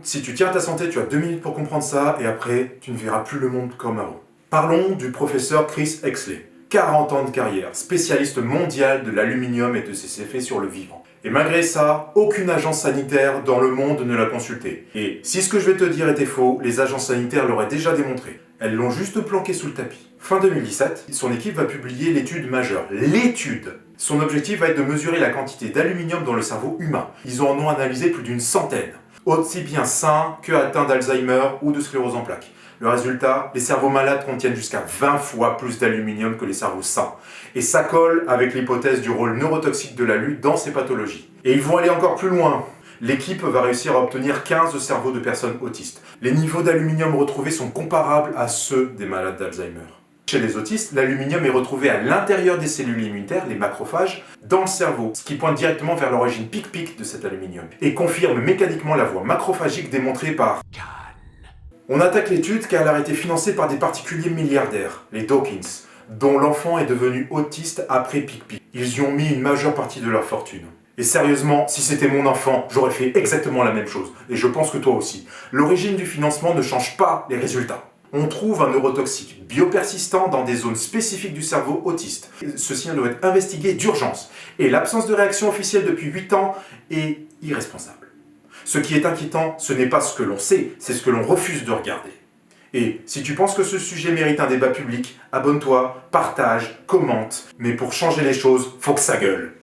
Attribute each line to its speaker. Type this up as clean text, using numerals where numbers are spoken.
Speaker 1: Si tu tiens à ta santé, tu as 2 minutes pour comprendre ça, et après, tu ne verras plus le monde comme avant. Parlons du professeur Chris Exley. 40 ans de carrière, spécialiste mondial de l'aluminium et de ses effets sur le vivant. Et malgré ça, aucune agence sanitaire dans le monde ne l'a consulté. Et si ce que je vais te dire était faux, les agences sanitaires l'auraient déjà démontré. Elles l'ont juste planqué sous le tapis. Fin 2017, son équipe va publier l'étude majeure. L'étude! Son objectif va être de mesurer la quantité d'aluminium dans le cerveau humain. Ils en ont analysé plus d'une centaine. Aussi bien sains que atteints d'Alzheimer ou de sclérose en plaques. Le résultat, les cerveaux malades contiennent jusqu'à 20 fois plus d'aluminium que les cerveaux sains. Et ça colle avec l'hypothèse du rôle neurotoxique de l'alu dans ces pathologies. Et ils vont aller encore plus loin. L'équipe va réussir à obtenir 15 cerveaux de personnes autistes. Les niveaux d'aluminium retrouvés sont comparables à ceux des malades d'Alzheimer. Chez les autistes, l'aluminium est retrouvé à l'intérieur des cellules immunitaires, les macrophages, dans le cerveau, ce qui pointe directement vers l'origine pic-pic de cet aluminium, et confirme mécaniquement la voie macrophagique démontrée par Kahn. On attaque l'étude car elle a été financée par des particuliers milliardaires, les Dawkins, dont l'enfant est devenu autiste après pic-pic. Ils y ont mis une majeure partie de leur fortune. Et sérieusement, si c'était mon enfant, j'aurais fait exactement la même chose. Et je pense que toi aussi. L'origine du financement ne change pas les résultats. On trouve un neurotoxique biopersistant dans des zones spécifiques du cerveau autiste. Ceci doit être investigué d'urgence. Et l'absence de réaction officielle depuis 8 ans est irresponsable. Ce qui est inquiétant, ce n'est pas ce que l'on sait, c'est ce que l'on refuse de regarder. Et si tu penses que ce sujet mérite un débat public, abonne-toi, partage, commente. Mais pour changer les choses, faut que ça gueule.